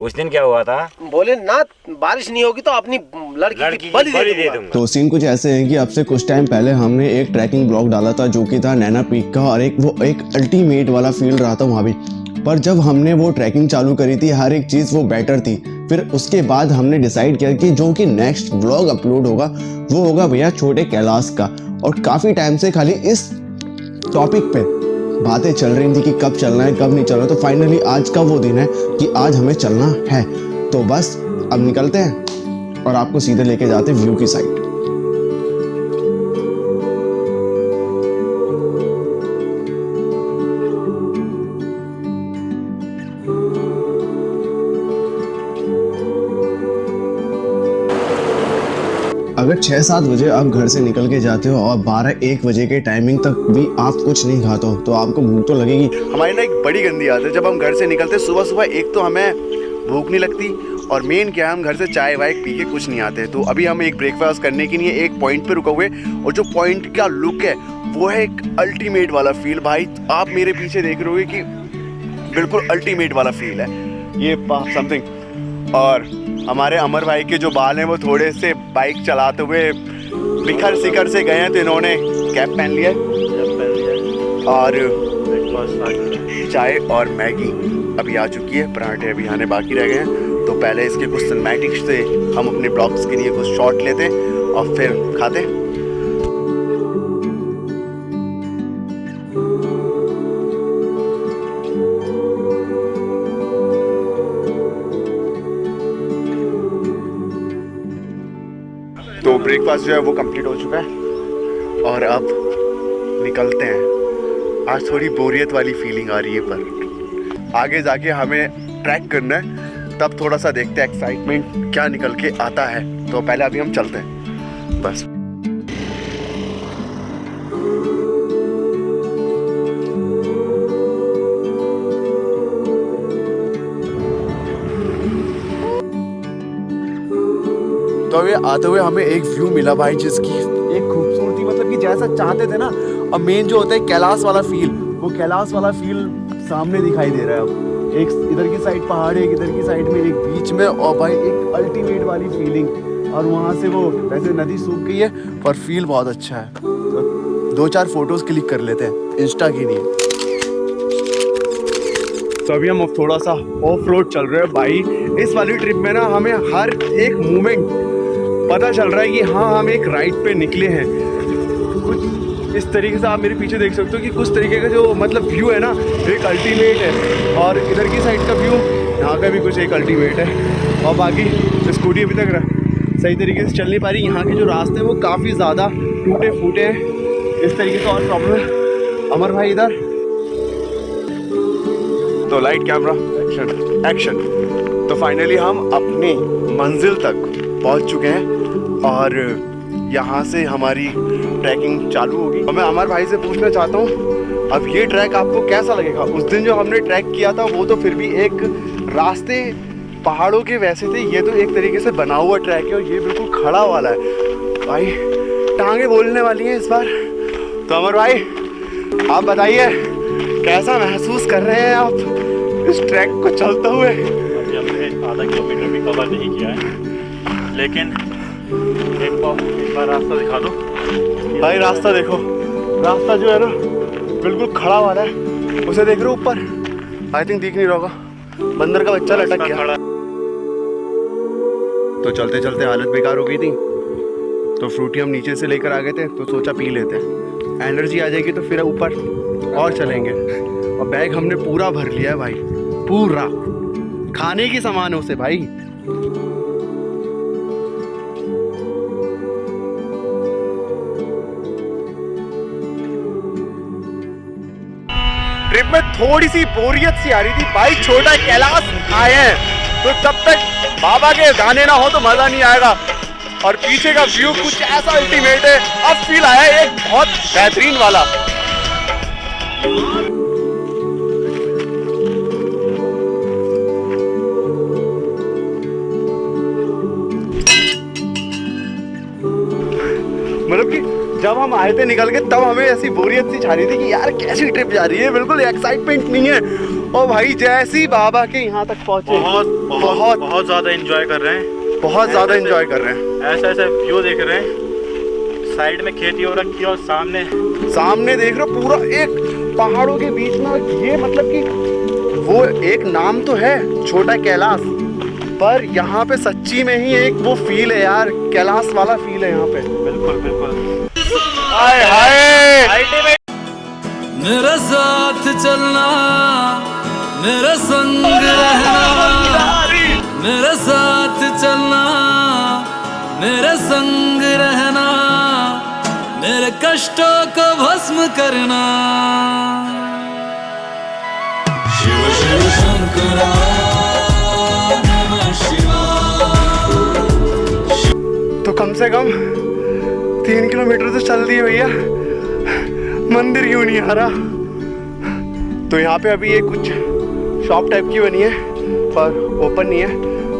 उस दिन क्या हुआ था? बोले ना बारिश नहीं होगी तो अपनी लड़की की बलि दे दूंगा। तो सीन कुछ ऐसे है कि अब से कुछ टाइम पहले हमने एक ट्रैकिंग ब्लॉग डाला था जो कि था नैना पीक का, और वो एक अल्टीमेट वाला फील रहा था वहाँ भी। पर जब हमने वो ट्रैकिंग चालू करी थी हर एक चीज़ वो बेटर थी। फिर उसके बाद हमने डिसाइड किया कि जो कि नेक्स्ट व्लॉग अपलोड होगा वो होगा भैया छोटे कैलाश का। और काफ़ी टाइम से खाली इस टॉपिक पे बातें चल रही थी कि कब चलना है कब नहीं चलना, तो फाइनली आज का वो दिन है कि आज हमें चलना है। तो बस अब निकलते हैं और आपको सीधे लेके जाते हैं व्यू की साइड। अगर 6-7 बजे आप घर से निकल के जाते हो और 12-1 बजे के टाइमिंग तक भी आप कुछ नहीं खाते हो तो आपको भूख तो लगेगी। हमारी ना एक बड़ी गंदी आदत है, जब हम घर से निकलते सुबह सुबह एक तो हमें भूख नहीं लगती और मेन क्या है हम घर से चाय वाय पी के कुछ नहीं आते। तो अभी हम एक ब्रेकफास्ट करने के लिए एक पॉइंट पे रुके हुए और जो पॉइंट का लुक है वो है एक अल्टीमेट वाला फील। भाई आप मेरे पीछे देख रहे हो कि बिल्कुल अल्टीमेट वाला फील है ये समथिंग। और हमारे अमर भाई के जो बाल हैं वो थोड़े से बाइक चलाते हुए बिखर सिखर से गए हैं, तो इन्होंने कैप पहन लिया और चाय और मैगी अभी आ चुकी है, पराठे अभी आने बाकी रह गए हैं। तो पहले इसके कुछ सिनेमैटिक्स से हम अपने ब्लॉग्स के लिए कुछ शॉट लेते हैं और फिर खाते हैं। तो ब्रेकफास्ट जो है वो कंप्लीट हो चुका है और अब निकलते हैं। आज थोड़ी बोरियत वाली फीलिंग आ रही है, पर आगे जाके हमें ट्रैक करना है, तब थोड़ा सा देखते हैं एक्साइटमेंट क्या निकल के आता है। तो पहले अभी हम चलते हैं बस। तो अभी आते हुए हमें एक व्यू मिला भाई, जिसकी एक खूबसूरती मतलब कि जैसा चाहते थे ना। अब मेन जो होता है कैलाश वाला फील, वो कैलाश वाला फील सामने दिखाई दे रहा है। अब एक इधर की साइड पहाड़ है, एक इधर की साइड में, एक बीच में, और भाई एक अल्टीमेट वाली फीलिंग। और वहाँ से वो वैसे नदी सूख गई है पर फील बहुत अच्छा है। तो 2-4 फोटोज क्लिक कर लेते हैं इंस्टा के लिए। तो अभी हम थोड़ा सा ऑफ रोड चल रहे हैं भाई। इस वाली ट्रिप में ना हमें हर एक मोमेंट पता चल रहा है कि हाँ हम एक राइड पे निकले हैं। कुछ इस तरीके से आप मेरे पीछे देख सकते हो कि कुछ तरीके का जो मतलब व्यू है ना एक अल्टीमेट है, और इधर की साइड का व्यू यहाँ का भी कुछ एक अल्टीमेट है। और बाकी स्कूटी अभी तक सही तरीके से चल नहीं पा रही। यहाँ के जो रास्ते हैं वो काफ़ी ज़्यादा टूटे फूटे हैं इस तरीके का, और प्रॉब्लम है। अमर भाई इधर तो लाइट कैमरा एक्शन एक्शन। तो फाइनली हम अपनी मंजिल तक पहुंच चुके हैं और यहाँ से हमारी ट्रैकिंग चालू होगी। और मैं अमर भाई से पूछना चाहता हूँ अब ये ट्रैक आपको कैसा लगेगा। उस दिन जो हमने ट्रैक किया था वो तो फिर भी एक रास्ते पहाड़ों के वैसे थे, ये तो एक तरीके से बना हुआ ट्रैक है और ये बिल्कुल खड़ा वाला है। भाई टांगे बोलने वाली हैं इस बार। तो अमर भाई आप बताइए कैसा महसूस कर रहे हैं आप इस ट्रैक को चलते हुए? अभी हमने आधा किलोमीटर भी कवर नहीं किया है, लेकिन एक बार रास्ता दिखा दो भाई। रास्ता देखो, रास्ता जो है ना बिल्कुल खड़ा वाला है। उसे देख रहे हो ऊपर, आई थिंक दिख नहीं रहा होगा, बंदर का बच्चा लटक गया। तो चलते चलते हालत बेकार हो गई थी, तो फ्रूटी हम नीचे से लेकर आ गए थे, तो सोचा पी लेते हैं, एनर्जी आ जाएगी तो फिर ऊपर और चलेंगे। और बैग हमने पूरा भर लिया है भाई, पूरा खाने की सामानों से भाई। ट्रिप में थोड़ी सी बोरियत सी आ रही थी भाई। छोटा कैलाश आए हैं तो जब तक बाबा के गाने ना हो तो मजा नहीं आएगा। और पीछे का व्यू कुछ ऐसा अल्टीमेट है। अब फील आया एक बहुत बेहतरीन वाला। मतलब कि जब हम आए थे निकल के तब हमें ऐसी बोरियत सी छा रही थी कि यार कैसी ट्रिप जा रही है, बिल्कुल एक्साइटमेंट नहीं है। ओ भाई जैसी बाबा के यहाँ तक पहुँचे बहुत ज़्यादा एंजॉय कर रहे हैं, बहुत ज़्यादा एंजॉय कर रहे हैं। ऐसा व्यू देख रहे हैं, साइड में खेती हो रखी है और सामने देख रहे हो पूरा एक पहाड़ों के बीच में। ये मतलब कि वो एक नाम तो है छोटा कैलाश, पर यहाँ पे सच्ची में ही एक वो फील है यार, कैलाश वाला फील है यहाँ पे। बिल्कुल बिल्कुल। हाय हाय मेरे साथ चलना, मेरे संग रहना, मेरे साथ चलना, मेरे संग रहना, मेरे कष्टों को भस्म करना। शिव शिव शंकरा नमः शिवाय। तो कम से कम 3 किलोमीटर तो चल दिए भैया, मंदिर क्यों नहीं आ रहा। तो यहाँ पे अभी ये कुछ शॉप टाइप की बनी है पर ओपन नहीं है।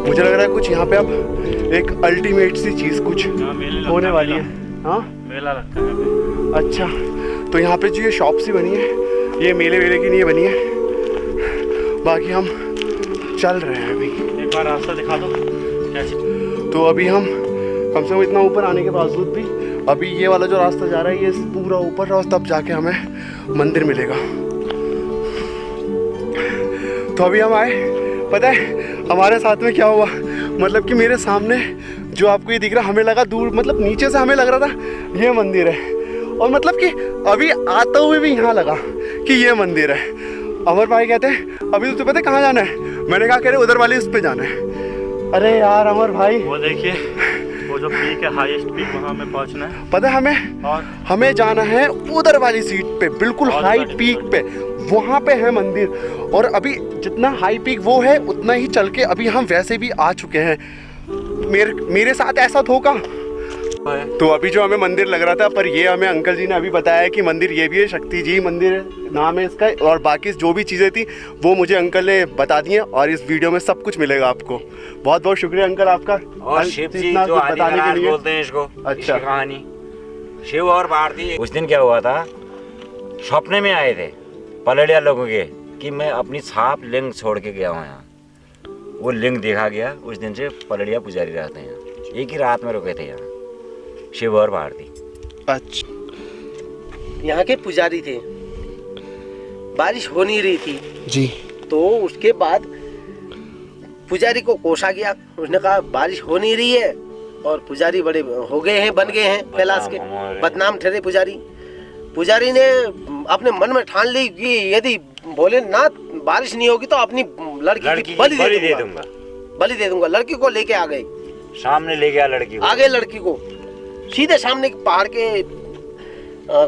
मुझे लग रहा है कुछ यहाँ पे अब एक अल्टीमेट सी चीज़ कुछ होने वाली है। हाँ मेला लगता है। अच्छा, तो यहाँ पे जो ये शॉप सी बनी है ये मेले वेले की नहीं बनी है। बाकी हम चल रहे हैं अभी। एक बार रास्ता दिखा दो कैसे। तो अभी हम कम से कम इतना ऊपर आने के बावजूद भी अभी ये वाला जो रास्ता जा रहा है ये पूरा ऊपर और तब जाके हमें मंदिर मिलेगा। तो अभी हम आए, पता है हमारे साथ में क्या हुआ, मतलब कि मेरे सामने जो आपको ये दिख रहा, हमें लगा दूर, मतलब नीचे से हमें लग रहा था ये मंदिर है, और मतलब कि अभी आते हुए भी यहाँ लगा कि ये मंदिर है। अमर भाई कहते हैं अभी तुझे पता है कहाँ जाना है। मैंने कहा कह रहे उधर वाले उस पर जाना है। अरे यार अमर भाई वो देखिए वो जो पीक है, हाईएस्ट पीक, वहाँ हमें पहुँचना है। पता है हमें जाना है उधर वाली सीट पे, बिल्कुल हाई पीक पे, वहाँ पे है मंदिर। और अभी जितना हाई पीक वो है उतना ही चल के अभी हम वैसे भी आ चुके हैं। मेरे साथ ऐसा धोखा। तो अभी जो हमें मंदिर लग रहा था, पर ये हमें अंकल जी ने अभी बताया कि मंदिर ये भी है, शक्ति जी मंदिर नाम है इसका, और बाकी जो भी चीज़ें थी वो मुझे अंकल ने बता दी हैं, और इस वीडियो में सब कुछ मिलेगा आपको। बहुत बहुत शुक्रिया अंकल आपका। और शिव जी जो आदिनाथ बोलते हैं इसको, अच्छा कहानी शिव और भारती। उस दिन क्या हुआ था, सपने में आए थे पलड़िया लोगों के कि मैं अपनी छाप लिंग छोड़ के गया हूँ यहाँ। वो लिंग देखा गया, उस दिन से पलड़िया पुजारी रहते हैं। एक ही रात में रुके थे यहाँ शिव और भारती। अच्छा, यहाँ के पुजारी थे, बारिश हो नहीं रही थी जी। तो उसके बाद पुजारी को कोसा गया, उसने कहा बारिश हो नहीं रही है, और पुजारी बड़े हो गए हैं, बन गए हैं कैलाश के, बदनाम ठहरे पुजारी ने अपने मन में ठान ली कि यदि भोलेनाथ बारिश नहीं होगी तो अपनी लड़की की बलि दे दूंगा। लड़की को लेके आ गए, सामने ले गया लड़की को, आगे लड़की को सीधे सामने पहाड़ के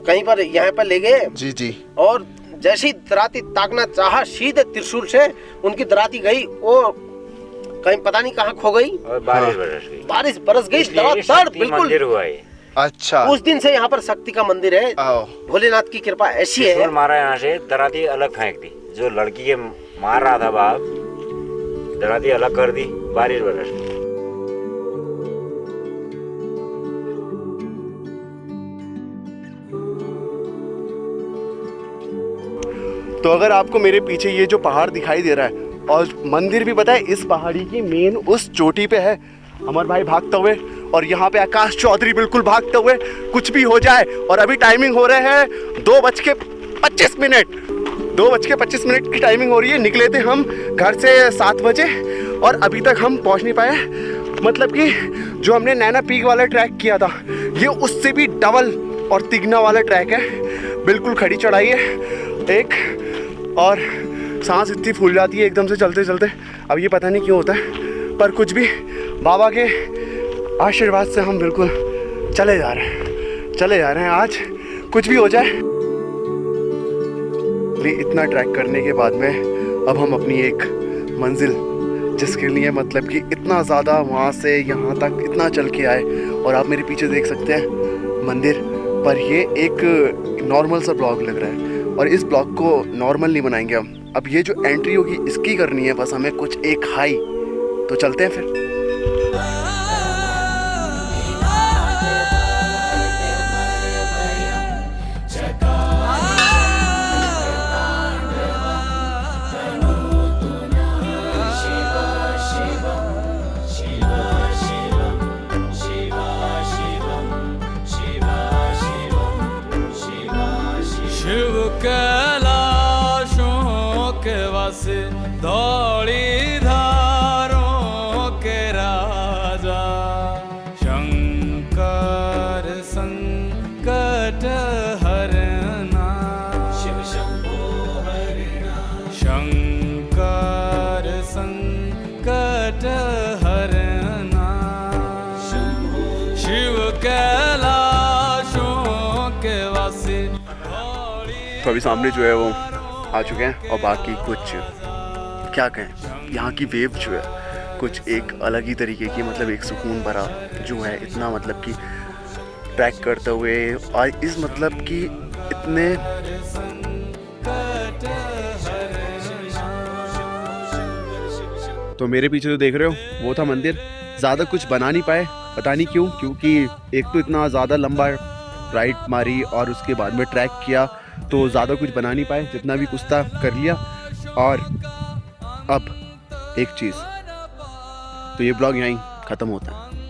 कहीं पर यहाँ पर ले गए जी। और जैसे ही दराती ताकना चाहा, सीधे त्रिशूल से उनकी दराती गई, वो कहीं पता नहीं कहाँ खो गई, और बारिश बरस गई। धड़ाधड़ बिल्कुल हुआ है। अच्छा, उस दिन से यहाँ पर शक्ति का मंदिर है। भोलेनाथ की कृपा ऐसी है। मारा यहाँ से, दराती अलग फेंक दी, जो लड़की के मार रहा था बाप, दराती अलग कर दी, बारिश बरस गई। तो अगर आपको मेरे पीछे ये जो पहाड़ दिखाई दे रहा है, और मंदिर भी पता है इस पहाड़ी की मेन उस चोटी पे है। अमर भाई भागते हुए, और यहाँ पे आकाश चौधरी बिल्कुल भागते हुए, कुछ भी हो जाए। और अभी टाइमिंग हो रहे हैं 2:25 2:25 की टाइमिंग हो रही है। निकले थे हम घर से 7 बजे और अभी तक हम पहुँच नहीं पाए। मतलब कि जो हमने नैना पीक वाला ट्रैक किया था, ये उससे भी डबल और तिगना वाला ट्रैक है। बिल्कुल खड़ी चढ़ाई है एक, और सांस इतनी फूल जाती है एकदम से चलते चलते। अब ये पता नहीं क्यों होता है, पर कुछ भी बाबा के आशीर्वाद से हम बिल्कुल चले जा रहे हैं। आज कुछ भी हो जाए, इतना ट्रैक करने के बाद में अब हम अपनी एक मंजिल, जिसके लिए मतलब कि इतना ज़्यादा वहाँ से यहाँ तक इतना चल के आए, और आप मेरे पीछे देख सकते हैं मंदिर। पर ये एक नॉर्मल सा ब्लॉग लग रहा है, और इस ब्लॉग को नॉर्मल नहीं बनाएंगे हम। अब ये जो एंट्री होगी इसकी करनी है बस हमें कुछ एक हाई। तो चलते हैं फिर। तो अभी सामने जो है वो आ चुके हैं और बाकी कुछ क्या कहें, यहाँ की वेव जो है कुछ एक अलग ही तरीके की, मतलब एक सुकून भरा जो है, इतना मतलब कि ट्रैक करते हुए और इस मतलब कि इतने तो मेरे पीछे जो देख रहे हो वो था मंदिर। ज़्यादा कुछ बना नहीं पाए, पता नहीं क्यों, क्योंकि एक तो इतना ज़्यादा लंबा राइड मारी और उसके बाद में ट्रैक किया तो ज़्यादा कुछ बना नहीं पाए, जितना भी कुछ था कर लिया। और अब एक चीज़, तो ये ब्लॉग यहीं ख़त्म होता है।